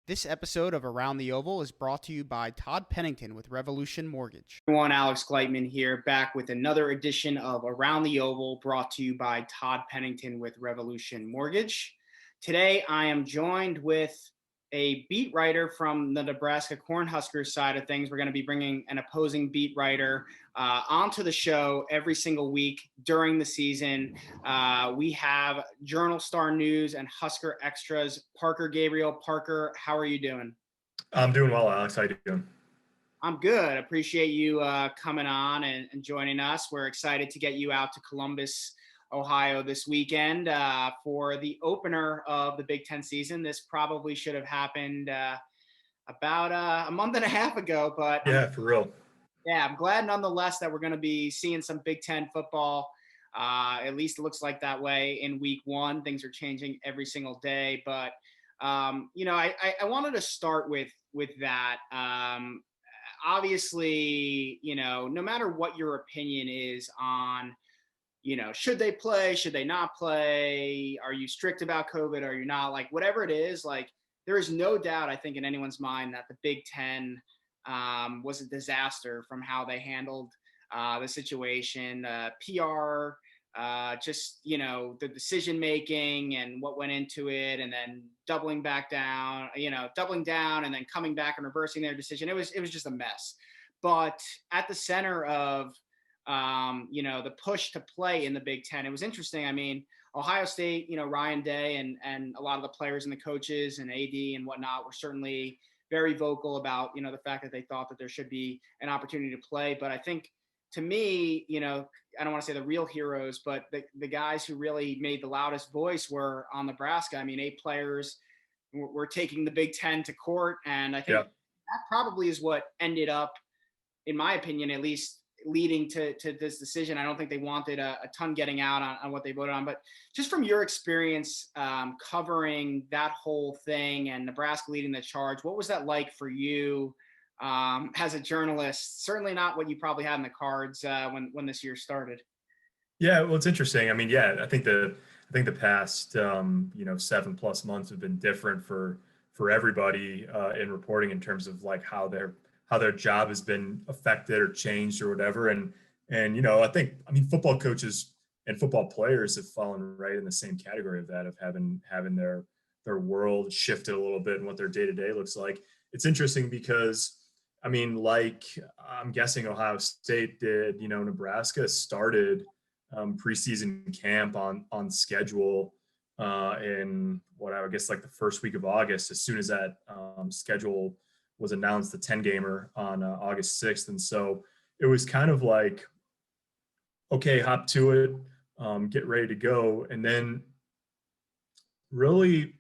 This episode of Around the Oval is brought to you by Todd Pennington with Revolution Mortgage. Everyone, Alex Gleitman here, back with another edition of Around the Oval, brought to you by Todd Pennington with Revolution Mortgage. Today, I am joined with a beat writer from the Nebraska Cornhuskers side of things. We're going to be bringing an opposing beat writer onto the show every single week during the season. We have Journal Star News and Husker Extras, Parker Gabriel. Parker, how are you doing? I'm doing well, Alex. How you doing? I'm good. Appreciate you coming on and joining us. We're excited to get you out to Columbus, Ohio this weekend for the opener of the Big Ten season. This probably should have happened about a month and a half ago, but yeah, for real. Yeah, I'm glad nonetheless that we're going to be seeing some Big Ten football. At least it looks like that way in week one. Things are changing every single day, but I wanted to start with that. Obviously, no matter what your opinion is on, should they play? Should they not play? Are you strict about COVID? Are you not? Like, whatever it is, like, there is no doubt, I think, in anyone's mind that the Big Ten was a disaster from how they handled the situation, PR, the decision-making and what went into it, and then doubling down and then coming back and reversing their decision. It was just a mess. But at the center of the push to play in the Big Ten, it was interesting. I mean, Ohio State, Ryan Day and a lot of the players and the coaches and AD and whatnot were certainly very vocal about, the fact that they thought that there should be an opportunity to play. But I think, to me, I don't want to say the real heroes, but the guys who really made the loudest voice were on Nebraska. I mean, 8 players were taking the Big Ten to court. And I think that probably is what ended up, in my opinion, at least, leading to this decision. I don't think they wanted a ton getting out on what they voted on. But just from your experience covering that whole thing and Nebraska leading the charge, what was that like for you as a journalist? Certainly not what you probably had in the cards when this year started. Yeah, well, it's interesting. I mean, I think the past 7+ months have been different for everybody in reporting in terms of like how their job has been affected or changed or whatever. And I think football coaches and football players have fallen right in the same category of that, of having their world shifted a little bit and what their day-to-day looks like. It's interesting because, like I'm guessing Ohio State did, Nebraska started preseason camp on schedule in what I would guess like the first week of August, as soon as that schedule was announced, the 10-gamer on August 6th. And so it was kind of like, okay, hop to it, get ready to go. And then really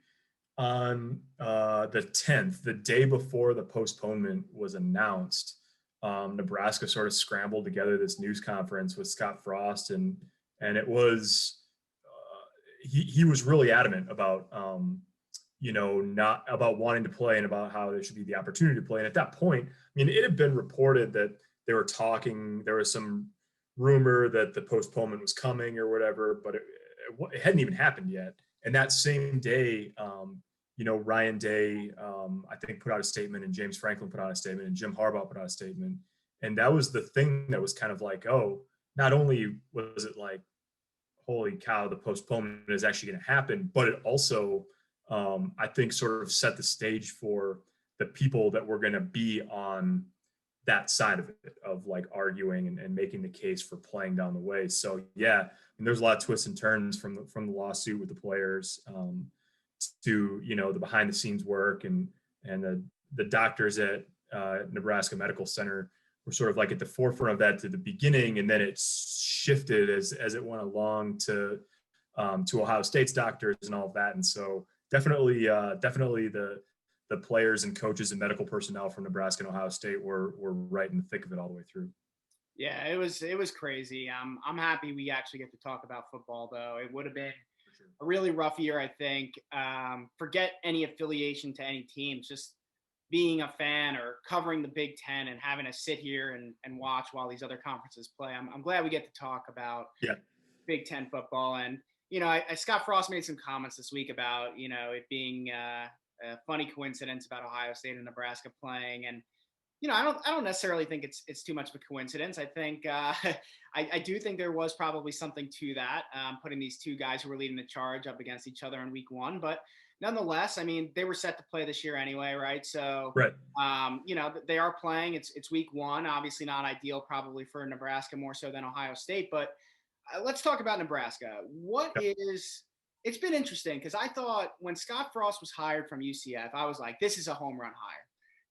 on the 10th, the day before the postponement was announced, Nebraska sort of scrambled together this news conference with Scott Frost, and it was he was really adamant about not about wanting to play and about how there should be the opportunity to play. And at that point, it had been reported that they were talking. There was some rumor that the postponement was coming or whatever, but it hadn't even happened yet. And that same day, Ryan Day, I think, put out a statement, and James Franklin put out a statement, and Jim Harbaugh put out a statement. And that was the thing that was kind of like, oh, not only was it like, holy cow, the postponement is actually going to happen, but it also, I think, sort of set the stage for the people that were going to be on that side of it, of like arguing and making the case for playing down the way. So there's a lot of twists and turns from the lawsuit with the players to the behind the scenes work and the doctors at Nebraska Medical Center were sort of like at the forefront of that to the beginning, and then it shifted as it went along to Ohio State's doctors and all of that. And so definitely the players and coaches and medical personnel from Nebraska and Ohio State were right in the thick of it all the way through. Yeah, it was crazy. I'm happy we actually get to talk about football, though. It would have been a really rough year, I think. Forget any affiliation to any teams, just being a fan or covering the Big Ten and having to sit here and watch while these other conferences play. I'm glad we get to talk about Big Ten football. And Scott Frost made some comments this week about, it being a funny coincidence about Ohio State and Nebraska playing. And I don't necessarily think it's too much of a coincidence. I think I do think there was probably something to that, putting these two guys who were leading the charge up against each other in week one. But nonetheless, I mean, they were set to play this year anyway, right? So, right. They are playing. It's week one. Obviously, not ideal probably for Nebraska more so than Ohio State. But let's talk about Nebraska. It's been interesting because I thought when Scott Frost was hired from UCF, I was like, this is a home run hire.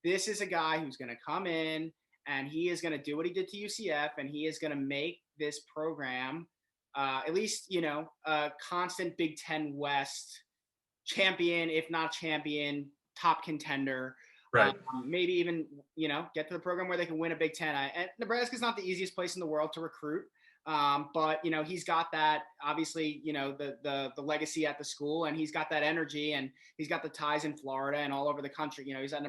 This is a guy who's going to come in and he is going to do what he did to UCF, and he is going to make this program at least, a constant Big Ten West champion, if not champion, top contender. Right. Maybe even, get to the program where they can win a Big Ten. And Nebraska's not the easiest place in the world to recruit. But he's got that, obviously, the legacy at the school, and he's got that energy, and he's got the ties in Florida and all over the country. He's at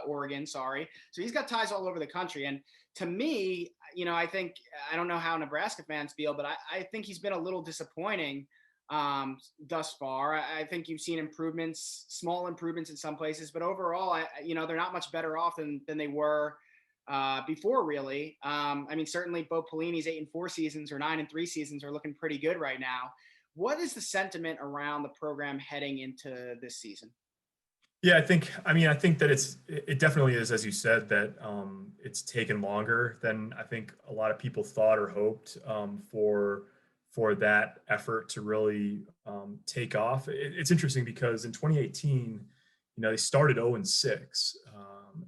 Oregon, sorry. So he's got ties all over the country. And to me, I think, I don't know how Nebraska fans feel, but I think he's been a little disappointing thus far. I think you've seen improvements, small improvements in some places, but overall, they're not much better off than they were before, really. I mean, certainly Bo Pelini's 8-4 seasons or 9-3 seasons are looking pretty good right now. What is the sentiment around the program heading into this season? Yeah, I think that it definitely is, as you said, that it's taken longer than I think a lot of people thought or hoped for that effort to really take off. It's interesting because in 2018, they started 0-6.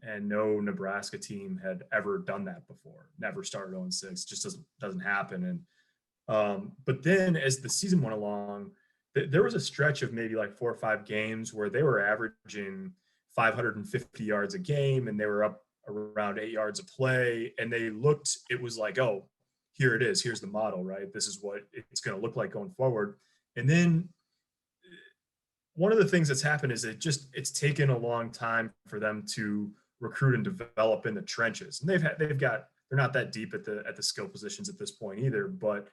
And no Nebraska team had ever done that before. Never started 0-6. Just doesn't happen. And but then as the season went along, there was a stretch of maybe like 4 or 5 games where they were averaging 550 yards a game, and they were up around 8 yards a play. And it was like, oh, here it is. Here's the model, right? This is what it's going to look like going forward. And then one of the things that's happened is it's taken a long time for them to recruit and develop in the trenches. And they're not that deep at the skill positions at this point either, but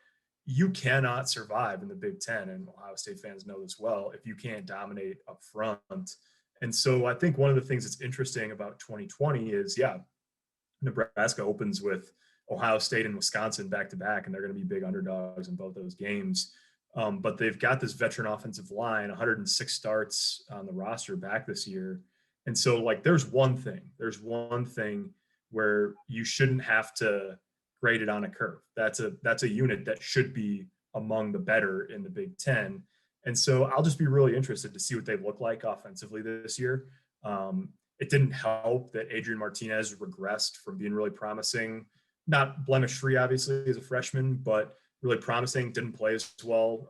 you cannot survive in the Big Ten, and Ohio State fans know this well, if you can't dominate up front. And so I think one of the things that's interesting about 2020 is, Nebraska opens with Ohio State and Wisconsin back to back, and they're going to be big underdogs in both those games. But they've got this veteran offensive line, 106 starts on the roster back this year. And so, there's one thing where you shouldn't have to grade it on a curve. That's a unit that should be among the better in the Big Ten. And so I'll just be really interested to see what they look like offensively this year. It didn't help that Adrian Martinez regressed from being really promising, not blemish-free, obviously, as a freshman, but really promising, didn't play as well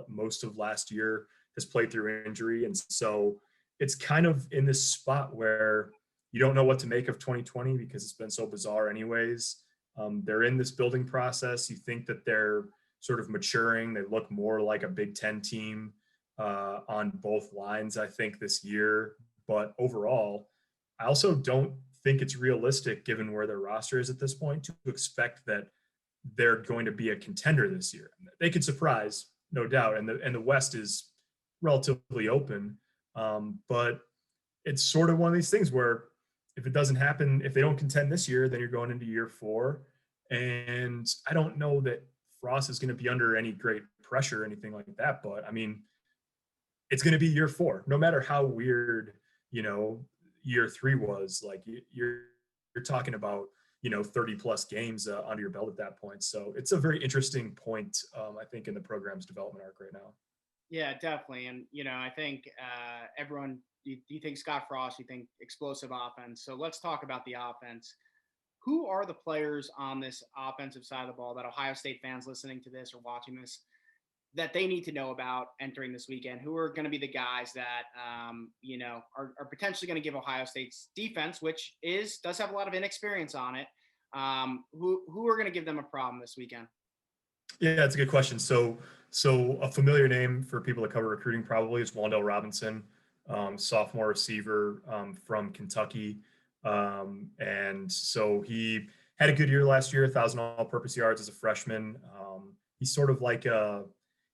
most of last year, has played through injury. And so it's kind of in this spot where you don't know what to make of 2020 because it's been so bizarre anyways. They're in this building process. You think that they're sort of maturing. They look more like a Big Ten team on both lines, I think, this year. But overall, I also don't think it's realistic, given where their roster is at this point, to expect that they're going to be a contender this year. They could surprise, no doubt, and the West is relatively open, but it's sort of one of these things where if it doesn't happen, if they don't contend this year, then you're going into year 4, and I don't know that Frost is going to be under any great pressure or anything like that, but I mean, it's going to be year 4, no matter how weird year 3 was. You're talking about 30 plus games under your belt at that point. So it's a very interesting point, I think, in the program's development arc right now. Yeah, definitely. And, I think everyone, you think Scott Frost, you think explosive offense. So let's talk about the offense. Who are the players on this offensive side of the ball that Ohio State fans listening to this or watching this that they need to know about entering this weekend? Who are going to be the guys that, are potentially going to give Ohio State's defense, which does have a lot of inexperience on it, who are going to give them a problem this weekend? Yeah, that's a good question. So a familiar name for people that cover recruiting probably is Wandel Robinson, sophomore receiver from Kentucky. And so he had a good year last year, 1,000 all-purpose yards as a freshman. He's sort of like a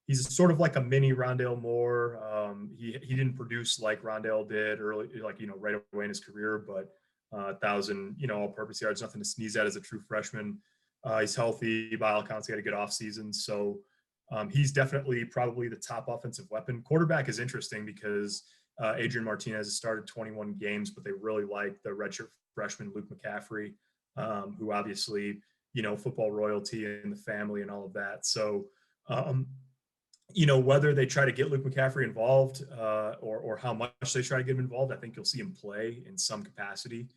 mini Rondale Moore. He he didn't produce like Wandel did early, like, right away in his career, but 1,000, all-purpose yards, nothing to sneeze at as a true freshman. He's healthy. By all accounts, he had a good offseason. So he's definitely probably the top offensive weapon. Quarterback is interesting because Adrian Martinez has started 21 games, but they really like the redshirt freshman Luke McCaffrey, who obviously, football royalty in the family and all of that. So, whether they try to get Luke McCaffrey involved or how much they try to get him involved, I think you'll see him play in some capacity.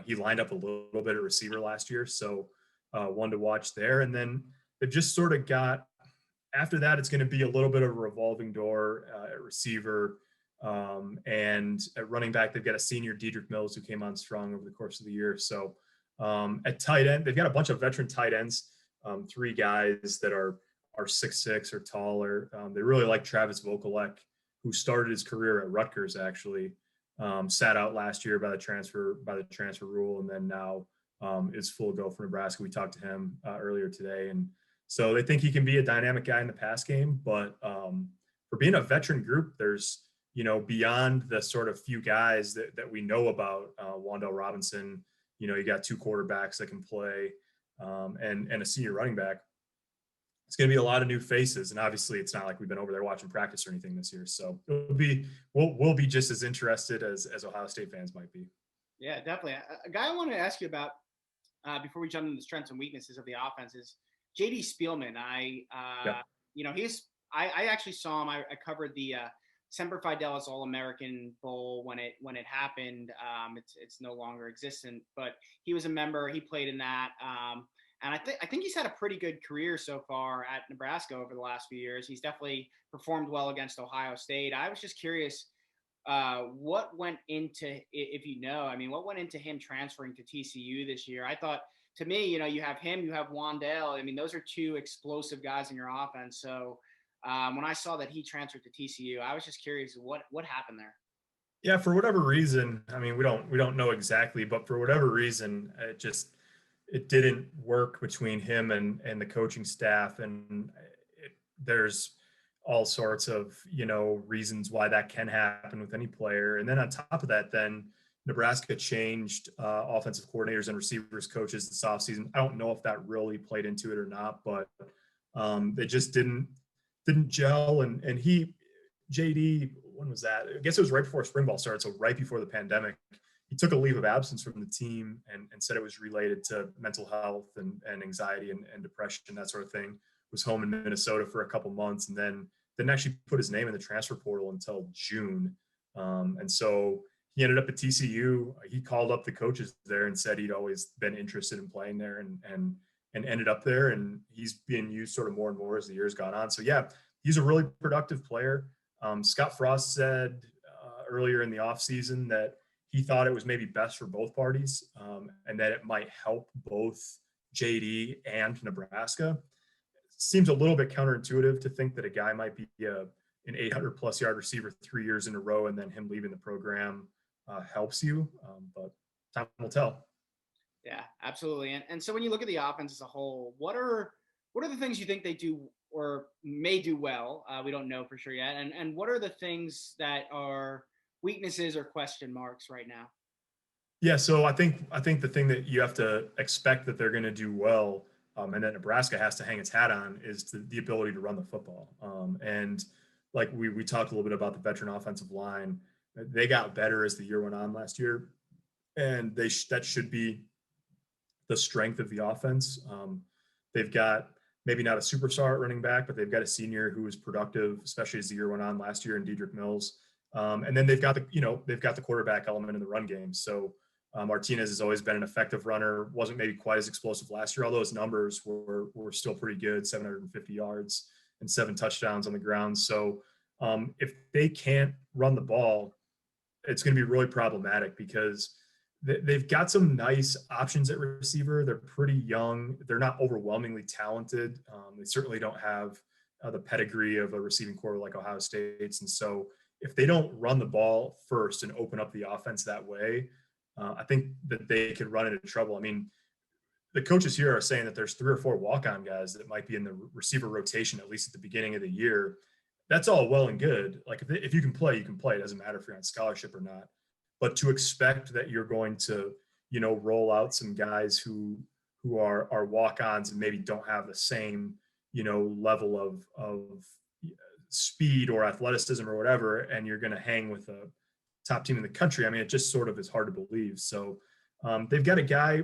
He lined up a little bit at receiver last year, so one to watch there. And then they've just sort of got, after that, it's going to be a little bit of a revolving door at receiver. And at running back, they've got a senior Dedrick Mills who came on strong over the course of the year. So at tight end, they've got a bunch of veteran tight ends, 3 guys that are 6'6" or taller. They really like Travis Vocaleck, who started his career at Rutgers, actually, sat out last year by the transfer rule, and then now is full go for Nebraska. We talked to him earlier today, and so they think he can be a dynamic guy in the pass game. But for being a veteran group, there's beyond the sort of few guys that we know about, Wandel Robinson, you got 2 quarterbacks that can play, and a senior running back. It's going to be a lot of new faces, and obviously it's not like we've been over there watching practice or anything this year. So we'll be just as interested as Ohio State fans might be. Yeah, definitely. A guy I wanted to ask you about before we jump into the strengths and weaknesses of the offense is JD Spielman. I actually saw him. I covered the Semper Fidelis All-American Bowl when it happened. It's no longer existent, but he was a member. He played in that. And I think he's had a pretty good career so far at Nebraska over the last few years. He's definitely performed well against Ohio State. I was just curious what went into, what went into him transferring to TCU this year. I thought, to me, you have him, you have Wandel. I mean, those are 2 explosive guys in your offense. So when I saw that he transferred to TCU, I was just curious what happened there. Yeah, for whatever reason, I mean, we don't know exactly, but for whatever reason, it didn't work between him and the coaching staff. And there's all sorts of, reasons why that can happen with any player. And then on top of that, then Nebraska changed offensive coordinators and receivers coaches this offseason. I don't know if that really played into it or not, but they just didn't gel. And JD, when was that? I guess it was right before spring ball started. So right before the pandemic, he took a leave of absence from the team and said it was related to mental health and anxiety and depression, that sort of thing. Was home in Minnesota for a couple months, and then didn't actually put his name in the transfer portal until June. And so he ended up at TCU. He called up the coaches there and said he'd always been interested in playing there and ended up there. And he's being used sort of more and more as the years gone on. So yeah, he's a really productive player. Scott Frost said earlier in the offseason that he thought it was maybe best for both parties, and that it might help both JD and Nebraska. Seems a little bit counterintuitive to think that a guy might be an 800-plus yard receiver 3 years in a row, and then him leaving the program helps you, but time will tell. Yeah, absolutely. And so when you look at the offense as a whole, what are the things you think they do or may do well? We don't know for sure yet. And what are the things that are weaknesses or question marks right now? Yeah, so I think the thing that you have to expect that they're going to do well, and that Nebraska has to hang its hat on, is the ability to run the football. And like we talked a little bit about the veteran offensive line, they got better as the year went on last year, and that should be the strength of the offense. They've got maybe not a superstar at running back, but they've got a senior who was productive, especially as the year went on last year in Dedrick Mills. And then they've got the quarterback element in the run game. So Martinez has always been an effective runner. Wasn't maybe quite as explosive last year, although his numbers were still pretty good, 750 yards and 7 touchdowns on the ground. So if they can't run the ball, it's going to be really problematic because they've got some nice options at receiver. They're pretty young. They're not overwhelmingly talented. They certainly don't have the pedigree of a receiving core like Ohio State's. And so if they don't run the ball first and open up the offense that way, I think that they could run into trouble. I mean, the coaches here are saying that there's 3 or 4 walk-on guys that might be in the receiver rotation, at least at the beginning of the year. that's all well and good. Like if you can play, you can play. It doesn't matter if you're on scholarship or not. But to expect that you're going to, roll out some guys who are walk-ons and maybe don't have the same, level of speed or athleticism or whatever, and you're going to hang with a top team in the country. I mean, it just sort of is hard to believe. So they've got a guy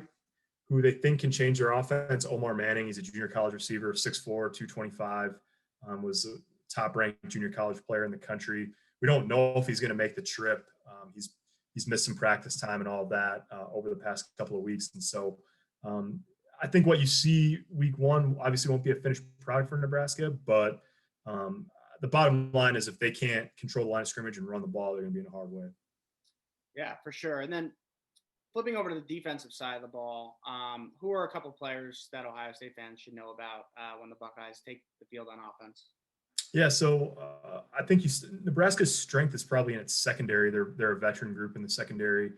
who they think can change their offense. Omar Manning, he's a junior college receiver, 6'4", 225, was a top-ranked junior college player in the country. We don't know if he's going to make the trip. He's missed some practice time and all of that over the past couple of weeks. And so I think what you see week one obviously won't be a finished product for Nebraska, but the bottom line is if they can't control the line of scrimmage and run the ball, they're going to be in a hard way. Yeah, for sure. And then flipping over to the defensive side of the ball, who are a couple players that Ohio State fans should know about when the Buckeyes take the field on offense? Yeah, so I think Nebraska's strength is probably in its secondary. They're a veteran group in the secondary.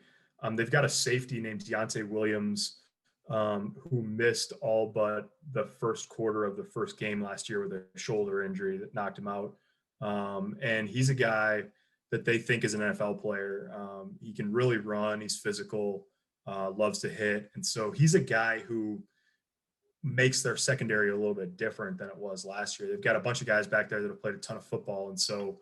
They've got a safety named Deontay Williams who missed all but the first quarter of the first game last year with a shoulder injury that knocked him out. And he's a guy that they think is an NFL player. He can really run. He's physical, loves to hit. And so he's a guy who makes their secondary a little bit different than it was last year. They've got a bunch of guys back there that have played a ton of football. And so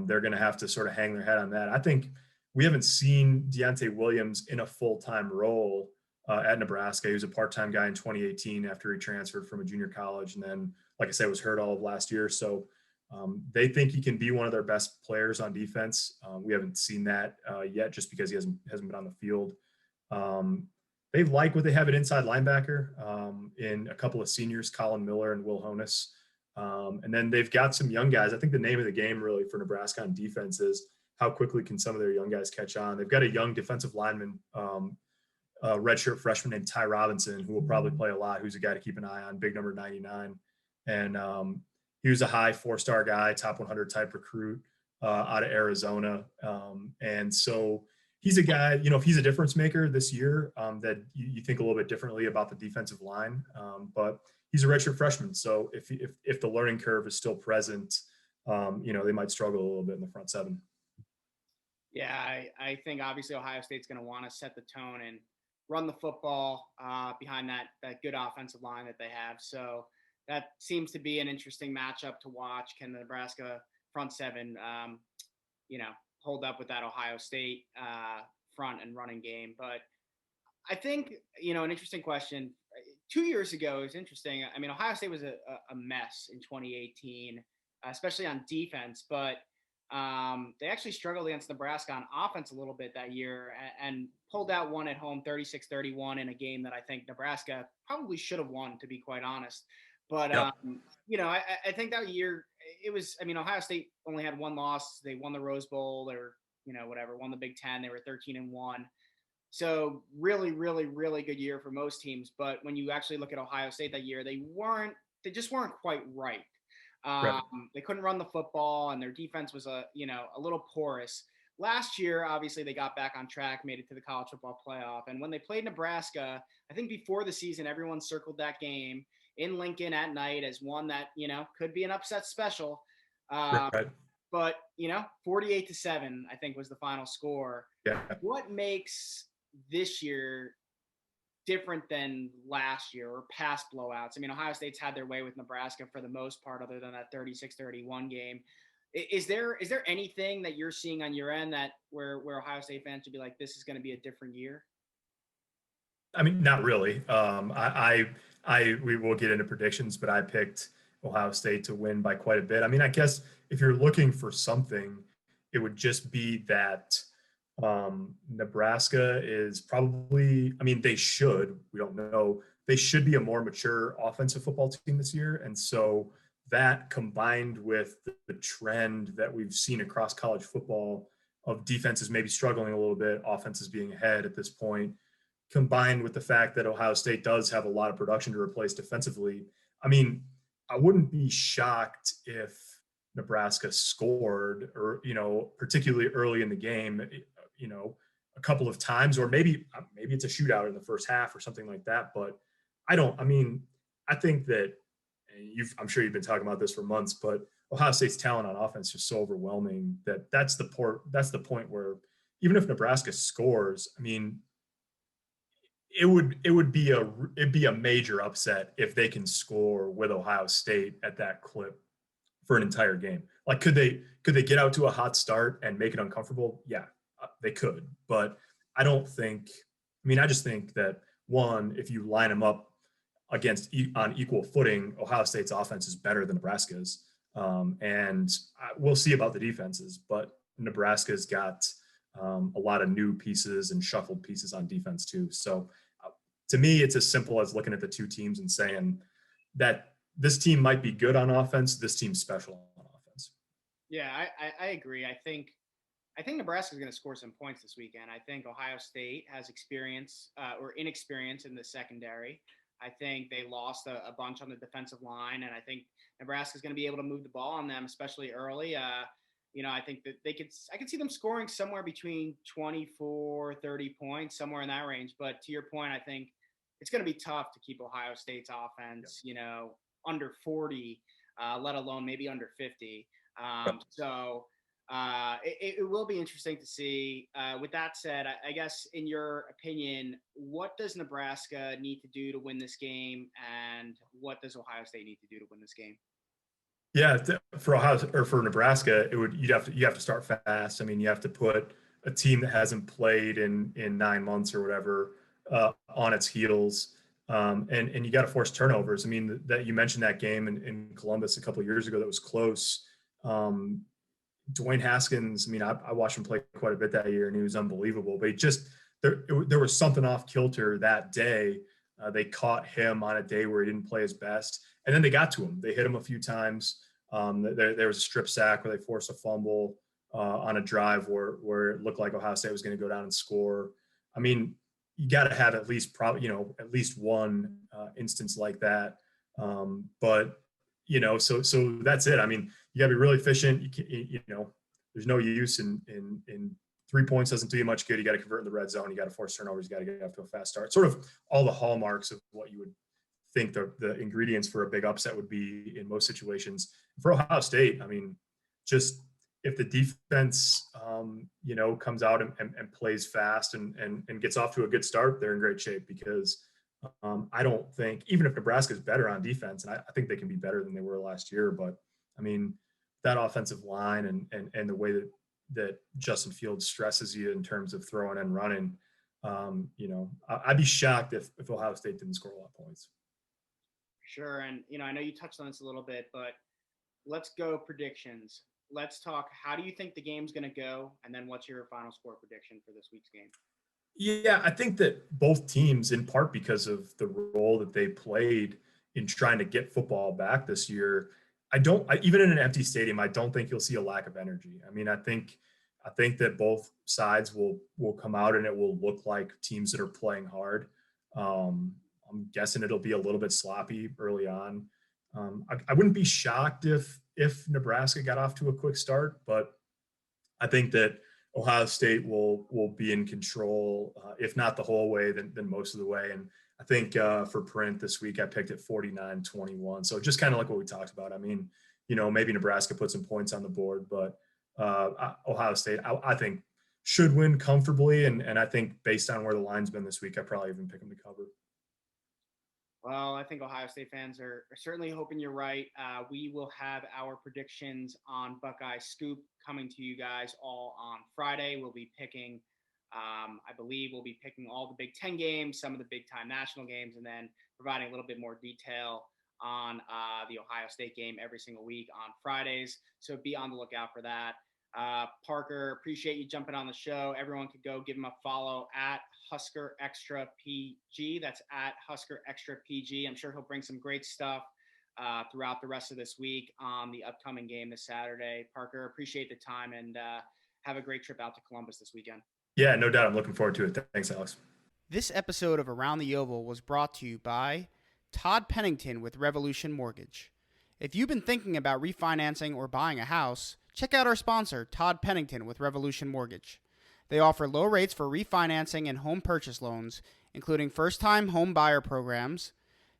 they're going to have to sort of hang their head on that. I think we haven't seen Deontay Williams in a full-time role at Nebraska. He was a part-time guy in 2018 after he transferred from a junior college. And then, like I said, was hurt all of last year. So they think he can be one of their best players on defense. We haven't seen that yet just because he hasn't been on the field. They like what they have at inside linebacker in a couple of seniors, Colin Miller and Will Honus. And then they've got some young guys. I think the name of the game really for Nebraska on defense is how quickly can some of their young guys catch on. They've got a young defensive lineman, redshirt freshman named Ty Robinson, who will probably play a lot, who's a guy to keep an eye on, big number 99. And he was a high 4-star guy, top 100 type recruit out of Arizona. And so he's a guy, if he's a difference maker this year, that you think a little bit differently about the defensive line. But he's a redshirt freshman. So if the learning curve is still present, they might struggle a little bit in the front seven. Yeah, I think obviously Ohio State's going to want to set the tone and run the football behind that good offensive line that they have. So that seems to be an interesting matchup to watch. Can the Nebraska front seven, hold up with that Ohio State front and running game? But I think, an interesting question. 2 years ago, it's interesting. I mean, Ohio State was a mess in 2018, especially on defense, but they actually struggled against Nebraska on offense a little bit that year and pulled out one at home 36-31 in a game that I think Nebraska probably should have won, to be quite honest. But, Yep. I think that year Ohio State only had one loss. They won the Rose Bowl. They were, won the Big Ten. They were 13-1. So really, really, really good year for most teams. But when you actually look at Ohio State that year, they just weren't quite right. Right. They couldn't run the football, and their defense was a little porous. Last year, obviously, they got back on track, made it to the college football playoff. And when they played Nebraska, I think before the season, everyone circled that game in Lincoln at night as one that, could be an upset special. Right. But, 48-7, I think, was the final score. Yeah. What makes this year different than last year or past blowouts? I mean, Ohio State's had their way with Nebraska for the most part, other than that 36-31 game. Is there anything that you're seeing on your end that where Ohio State fans should be like, this is going to be a different year? I mean, not really. We will get into predictions, but I picked Ohio State to win by quite a bit. I mean, I guess if you're looking for something, it would just be that Nebraska is probably, they should, we don't know, they should be a more mature offensive football team this year. And so that combined with the trend that we've seen across college football of defenses maybe struggling a little bit, offenses being ahead at this point, combined with the fact that Ohio State does have a lot of production to replace defensively. I wouldn't be shocked if Nebraska scored or, particularly early in the game, a couple of times, or maybe it's a shootout in the first half or something like that. But I think that I'm sure you've been talking about this for months, but Ohio State's talent on offense is just so overwhelming that's the point where even if Nebraska scores, I mean, it'd be a major upset if they can score with Ohio State at that clip for an entire game. Like, could they get out to a hot start and make it uncomfortable? Yeah, they could. But I just think that, one, if you line them up on equal footing, Ohio State's offense is better than Nebraska's. And we'll see about the defenses, but Nebraska's got a lot of new pieces and shuffled pieces on defense too. So to me, it's as simple as looking at the two teams and saying that this team might be good on offense. This team's special on offense. Yeah, I agree. I think Nebraska is going to score some points this weekend. I think Ohio State has experience or inexperience in the secondary. I think they lost a bunch on the defensive line, and I think Nebraska is going to be able to move the ball on them, especially early. I think that I could see them scoring somewhere between 24, 30 points, somewhere in that range. But to your point, I think it's going to be tough to keep Ohio State's offense, under 40, let alone maybe under 50. It will be interesting to see. With that said, I guess in your opinion, what does Nebraska need to do to win this game, and what does Ohio State need to do to win this game? Yeah, for Nebraska, you have to start fast. I mean, you have to put a team that hasn't played in 9 months or whatever on its heels, and you got to force turnovers. I mean, that you mentioned that game in Columbus a couple of years ago that was close. Dwayne Haskins, I mean, I watched him play quite a bit that year, and he was unbelievable. But there was something off kilter that day. They caught him on a day where he didn't play his best, and then they got to him. They hit him a few times. There was a strip sack where they forced a fumble on a drive where it looked like Ohio State was going to go down and score. I mean, you got to have at least one instance like that. But so that's it. I mean, you got to be really efficient. There's no use in 3 points doesn't do you much good. You got to convert in the red zone. You got to force turnovers. You got to get off to a fast start. Sort of all the hallmarks of what you would think the ingredients for a big upset would be in most situations. For Ohio State, I mean, just if the defense, comes out and plays fast and gets off to a good start, they're in great shape because I don't think, even if Nebraska is better on defense, and I think they can be better than they were last year, but I mean, that offensive line and the way that Justin Fields stresses you in terms of throwing and running, I'd be shocked if Ohio State didn't score a lot of points. Sure. And, I know you touched on this a little bit, but let's go predictions. Let's talk. How do you think the game's going to go? And then what's your final score prediction for this week's game? Yeah, I think that both teams, in part because of the role that they played in trying to get football back this year, even in an empty stadium, I don't think you'll see a lack of energy. I mean, I think that both sides will come out and it will look like teams that are playing hard. I'm guessing it'll be a little bit sloppy early on. I wouldn't be shocked if Nebraska got off to a quick start, but I think that Ohio State will be in control, if not the whole way, then most of the way. And I think for print this week, I picked it 49-21. So just kind of like what we talked about. I mean, maybe Nebraska put some points on the board, but Ohio State, I think, should win comfortably. And I think based on where the line's been this week, I probably even pick them to cover. Well, I think Ohio State fans are certainly hoping you're right. We will have our predictions on Buckeye Scoop coming to you guys all on Friday. We'll be picking, I believe we'll be picking all the Big Ten games, some of the big-time national games, and then providing a little bit more detail on the Ohio State game every single week on Fridays. So be on the lookout for that. Parker, appreciate you jumping on the show. Everyone could go give him a follow at Husker Extra PG. That's at Husker Extra PG. I'm sure he'll bring some great stuff throughout the rest of this week on the upcoming game this Saturday. Parker, appreciate the time and have a great trip out to Columbus this weekend. Yeah, no doubt. I'm looking forward to it. Thanks, Alex. This episode of Around the Oval was brought to you by Todd Pennington with Renovation Mortgage. If you've been thinking about refinancing or buying a house, check out our sponsor, Todd Pennington with Renovation Mortgage. They offer low rates for refinancing and home purchase loans, including first-time home buyer programs,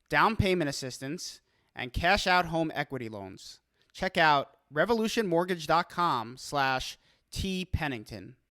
down payment assistance, and cash-out home equity loans. Check out revolutionmortgage.com/tpennington.